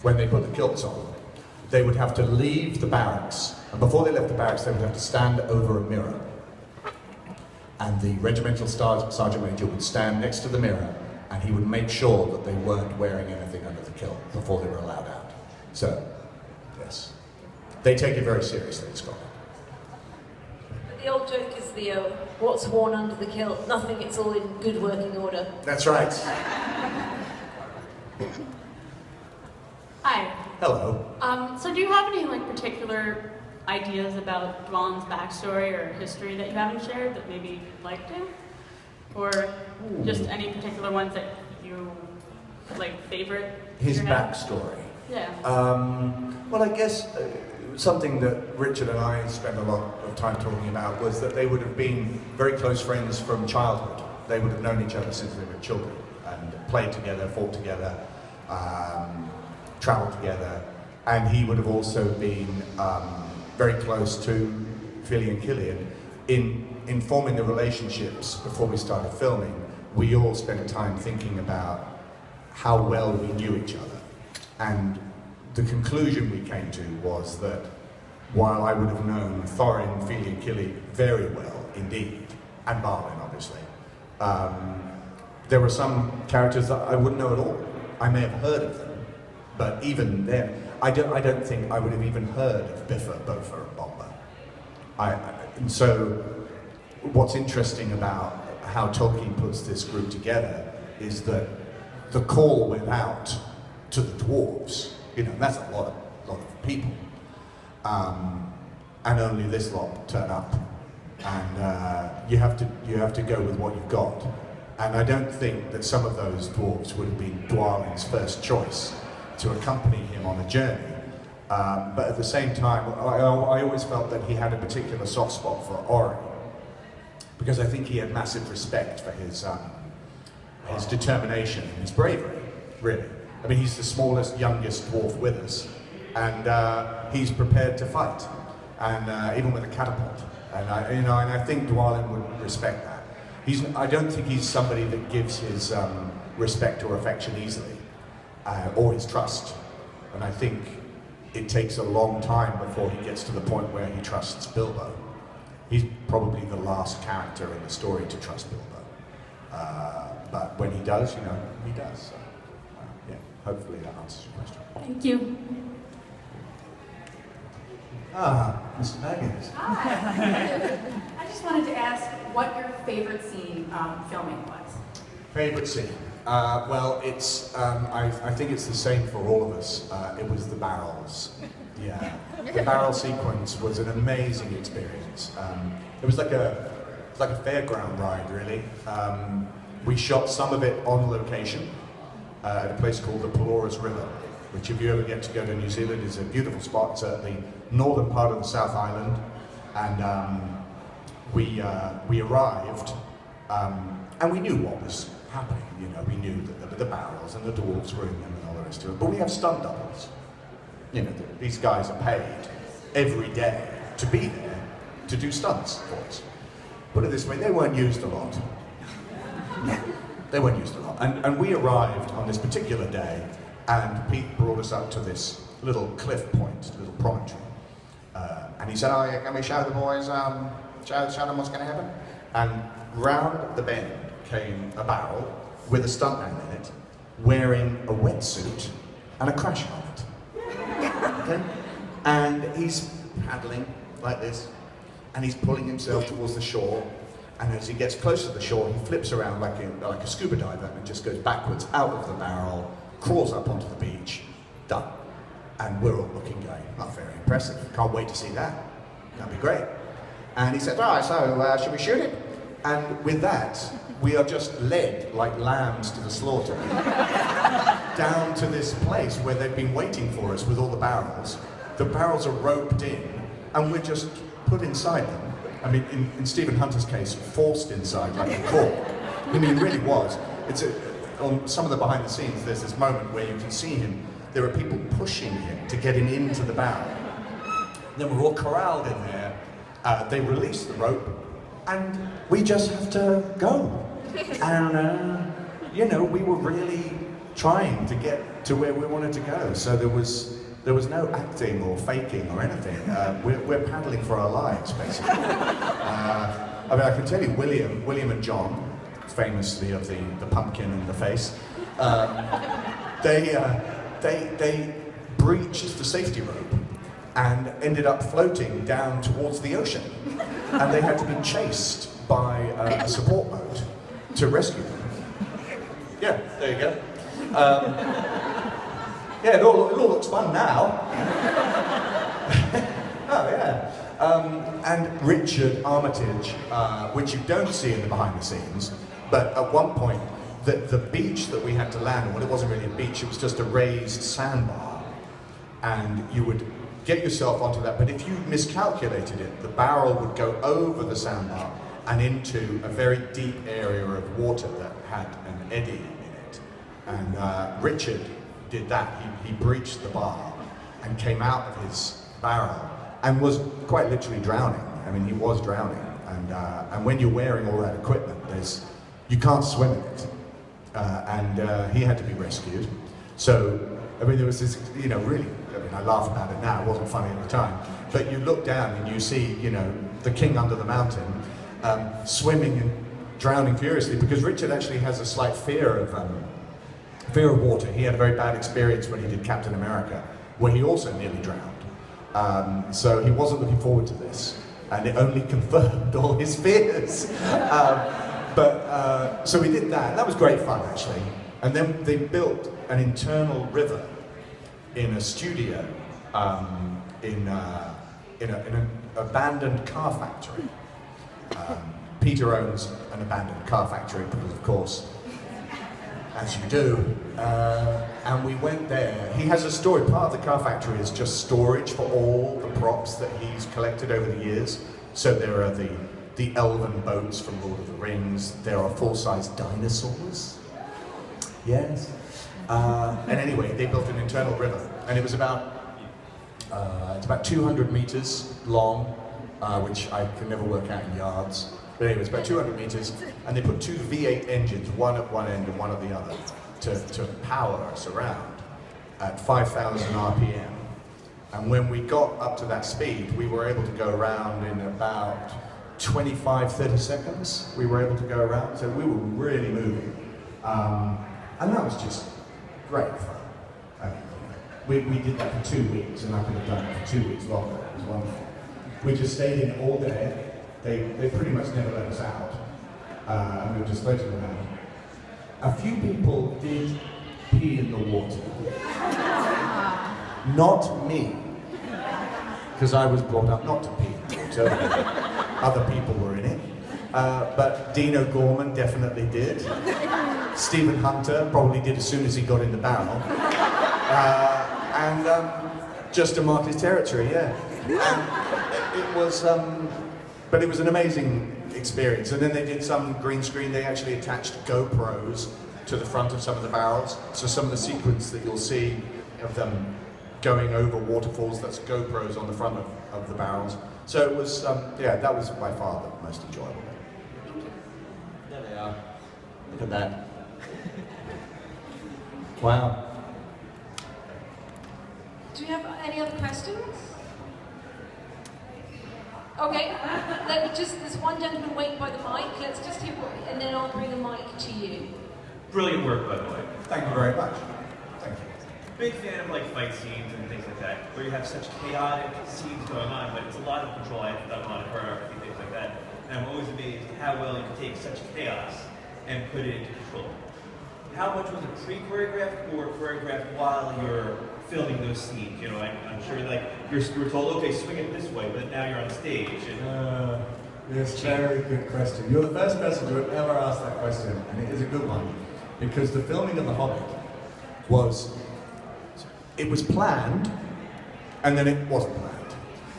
when they put the kilts on, they would have to leave the barracks, and before they left the barracks, they would have to stand over a mirror. And the regimental sergeant major would stand next to the mirror, and he would make sure that they weren't wearing anything under the kilt before they were allowed out. So, yes. They take it very seriously in Scotland. But the old joke is the, what's worn under the kilt? Nothing, it's all in good working order. That's right. Hi. Hello. So do you have any particular ideas about Dwalin's backstory or history that you haven't shared that maybe you'd like to? Or just any particular ones that you favorite? His backstory? Yeah. Well, I guess something that Richard and I spent a lot of time talking about was that they would have been very close friends from childhood. They would have known each other since they were children and played together, fought together, travelled together, and he would have also been very close to Philly and Killian. In forming the relationships before we started filming, we all spent time thinking about how well we knew each other. And the conclusion we came to was that while I would have known Thorin, Philly and Killian very well indeed, and Dwalin obviously, there were some characters that I wouldn't know at all. I may have heard of them, but even then, I don't think I would have even heard of Biffa, Bofa, and Bomba. And so, what's interesting about how Tolkien puts this group together is that the call went out to the dwarves. That's a lot of people, and only this lot turn up, and you have to go with what you've got. And I don't think that some of those dwarves would have been Dwalin's first choice to accompany him on a journey. But at the same time, I always felt that he had a particular soft spot for Ori, because I think he had massive respect for his determination and his bravery, really. I mean, he's the smallest, youngest dwarf with us, and he's prepared to fight, and even with a catapult. And I think Dwalin would respect that. I don't think he's somebody that gives his respect or affection easily. Or his trust. And I think it takes a long time before he gets to the point where he trusts Bilbo. He's probably the last character in the story to trust Bilbo. But when he does, he does. So, yeah, hopefully that answers your question. Thank you. Mr. Baggins. Hi. I just wanted to ask what your favorite scene filming was. Favorite scene? Well, it's, I think it's the same for all of us. It was the barrels. Yeah. The barrel sequence was an amazing experience. It was like a fairground ride, really. We shot some of it on location at a place called the Pelorus River, which if you ever get to go to New Zealand is a beautiful spot. It's at the northern part of the South Island. And we arrived, and we knew what was happening. We knew that there were the barrels and the dwarves were in them and all the rest of it. But we have stunt doubles. These guys are paid every day to be there to do stunts for us. Put it this way, they weren't used a lot. They weren't used a lot. And we arrived on this particular day, and Pete brought us up to this little cliff point, little promontory. And he said, can we show the boys, show them what's going to happen? And round the bend came a barrel with a stuntman in it, wearing a wetsuit and a crash helmet. Okay? And he's paddling like this, and he's pulling himself towards the shore, and as he gets close to the shore, he flips around like a scuba diver and just goes backwards out of the barrel, crawls up onto the beach, done. And we're all looking, going, not very impressive. Can't wait to see that. That'd be great. And he said, right, so should we shoot it? And with that, we are just led like lambs to the slaughter down to this place where they've been waiting for us with all the barrels. The barrels are roped in, and we're just put inside them. I mean, in Stephen Hunter's case, forced inside like a cork. I mean, it really was. On some of the behind the scenes, there's this moment where you can see him. There are people pushing him to get him into the barrel. Then we're all corralled in there. They release the rope, and we just have to go. And, we were really trying to get to where we wanted to go. So there was no acting or faking or anything. We're paddling for our lives, basically. I mean, I can tell you, William and John, famously of the pumpkin and the face, they breached the safety rope and ended up floating down towards the ocean. And they had to be chased by a support boat to rescue them. Yeah, there you go. Yeah, it all looks fun now. Oh, yeah. And Richard Armitage, which you don't see in the behind the scenes, but at one point, the beach that we had to land on, well, it wasn't really a beach, it was just a raised sandbar. And you would get yourself onto that, but if you miscalculated it, the barrel would go over the sandbar and into a very deep area of water that had an eddy in it. And Richard did that. He breached the bar and came out of his barrel and was quite literally drowning. I mean, he was drowning. And when you're wearing all that equipment, you can't swim in it. And he had to be rescued. So, I mean, there was this, you know, really, I mean, I laugh about it now, it wasn't funny at the time, but you look down and you see, you know, the king under the mountain swimming and drowning furiously, because Richard actually has a slight fear of water. He had a very bad experience when he did Captain America, where he also nearly drowned. So he wasn't looking forward to this, and it only confirmed all his fears. So we did that. That was great fun, actually. And then they built an internal river in a studio in an abandoned car factory. Peter owns an abandoned car factory because, of course, as you do, and we went there. He has a storage. Part of the car factory is just storage for all the props that he's collected over the years. So there are the elven boats from Lord of the Rings. There are full-size dinosaurs. Yes. And anyway, they built an internal river, and it was it's about 200 meters long, which I can never work out in yards. But anyway, it's about 200 meters, and they put two V8 engines, one at one end and one at the other, to power us around at 5,000 RPM. And when we got up to that speed, we were able to go around in about 25-30 seconds. We were able to go around, so we were really moving. And that was just great fun. I mean, we did that for 2 weeks, and I could have done it for 2 weeks longer. It was wonderful. We just stayed in all day. They pretty much never let us out. And we were just floating around. A few people did pee in the water. Not me. Because I was brought up not to pee in the water. Other people were in it. But Dino Gorman definitely did. Stephen Hunter probably did as soon as he got in the barrel. Just to mark his territory, yeah. And it was, but it was an amazing experience. And then they did some green screen. They actually attached GoPros to the front of some of the barrels. So some of the sequence that you'll see of them going over waterfalls, that's GoPros on the front of the barrels. So it was, yeah, that was by far the most enjoyable. There they are. Look at that. Wow. Do you have any other questions? Okay, there's one gentleman waiting by the mic. Let's just hear and then I'll bring a mic to you. Brilliant work, by the way. Thank you very much. Thank you. Big fan of like fight scenes and things like that, where you have such chaotic scenes going on, but it's a lot of control. I've done a lot of choreography, things like that. And I'm always amazed how well you can take such chaos and put it into control. How much was it pre-choreographed or choreographed while you're filming those scenes? You know, I'm sure like you were told, okay, swing it this way, but now you're on stage. And, Yes, very good question. You're the first person to have ever asked that question, and it is a good one, because the filming of The Hobbit was planned, and then it wasn't planned.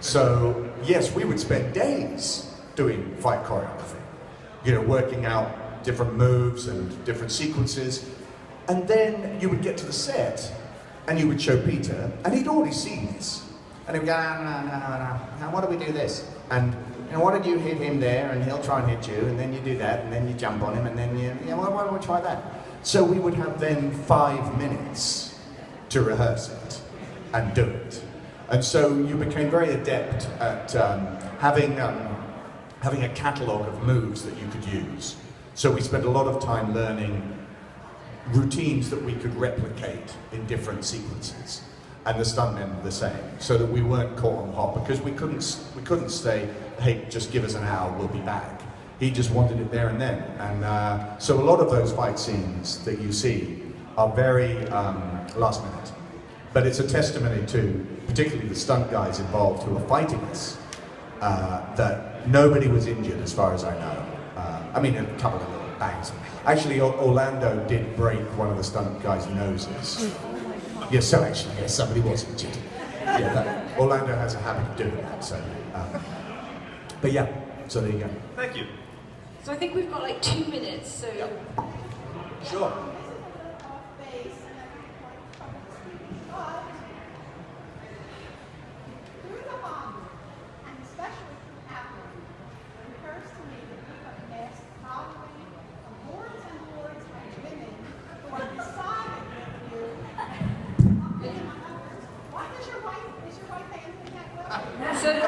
So, yes, we would spend days doing fight choreography, you know, working out different moves and different sequences, and then you would get to the set, and you would show Peter, and he'd already seen this, and he'd go, no, now why do we do this? And why don't you hit him there, and he'll try and hit you, and then you do that, and then you jump on him, and then why don't we try that? So we would have then 5 minutes to rehearse it and do it. And so you became very adept at having a catalogue of moves that you could use. So we spent a lot of time learning routines that we could replicate in different sequences, and the stuntmen the same, so that we weren't caught on the hop, because we couldn't say, hey, just give us an hour, we'll be back. He just wanted it there and then, and so a lot of those fight scenes that you see are very last minute. But it's a testimony to, particularly the stunt guys involved who are fighting us, that nobody was injured as far as I know. I mean, a couple of little bangs. Actually, Orlando did break one of the stunt guys' noses. Yes, so actually, yes, somebody was injured. Yeah, Orlando has a habit of doing that, so. But yeah, so there you go. Thank you. So I think we've got like 2 minutes, so... Yep. Sure.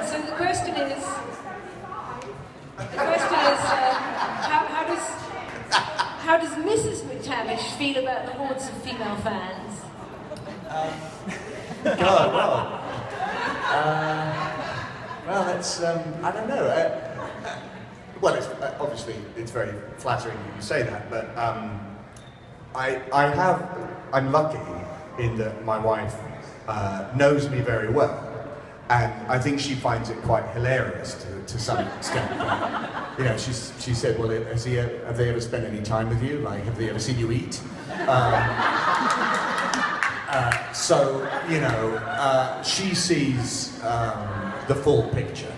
So the question is, how does Mrs. McTavish feel about the hordes of female fans? Well, that's, I don't know. Well, it's, obviously, it's very flattering that you say that, but I'm lucky in that my wife knows me very well. And I think she finds it quite hilarious to some extent. You know, she said, well, have they ever spent any time with you? Like, have they ever seen you eat? So, you know, she sees the full picture,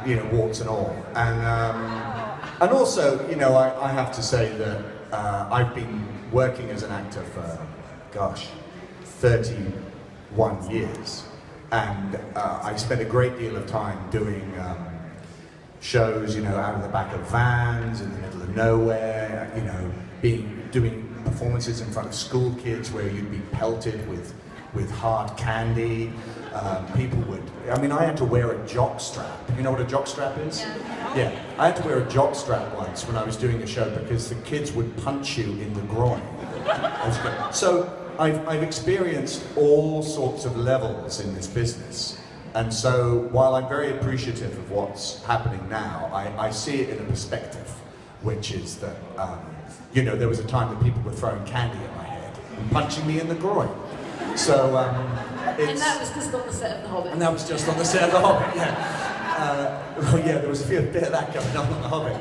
you know, warts and all. And also, you know, I have to say that I've been working as an actor for, gosh, 31 years. And I spent a great deal of time doing shows, you know, out of the back of vans, in the middle of nowhere, you know, doing performances in front of school kids where you'd be pelted with hard candy. People would, I mean, I had to wear a jock strap. You know what a jock strap is? Yeah. I had to wear a jock strap once when I was doing a show because the kids would punch you in the groin. So I've experienced all sorts of levels in this business. And so while I'm very appreciative of what's happening now, I see it in a perspective, which is that, you know, there was a time that people were throwing candy at my head and punching me in the groin. So, and that was just on the set of The Hobbit. And that was just on the set of The Hobbit, yeah. Well, yeah, there was a bit of that going on The Hobbit.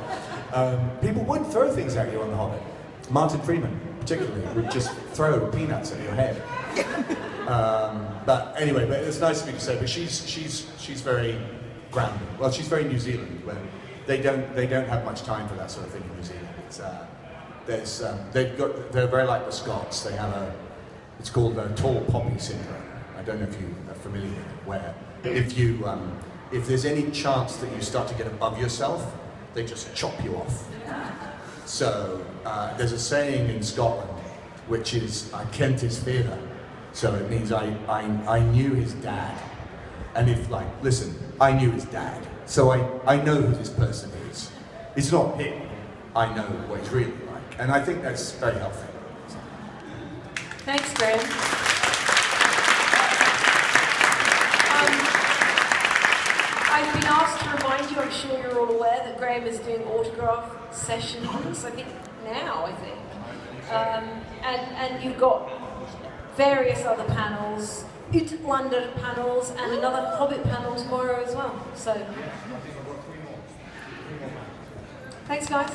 People would throw things at you on The Hobbit. Martin Freeman, particularly, would just throw peanuts at your head. But anyway, but it's nice of you to say. But she's very grounded. Well, she's very New Zealand, where they don't have much time for that sort of thing in New Zealand. They're very like the Scots. They have it's called tall poppy syndrome. I don't know if you are familiar with it, where if there's any chance that you start to get above yourself, they just chop you off. So there's a saying in Scotland, which is, I kent his father. So it means I knew his dad. And if, like, listen, I knew his dad. So I know who this person is. It's not him. I know what he's really like. And I think that's very healthy. Thanks, Graham. I've been asked to remind you, I'm sure you're all aware, that Graham is doing autograph sessions, I think now, and you've got various other panels, Outlander panels, and another Hobbit panel tomorrow as well. So, thanks guys.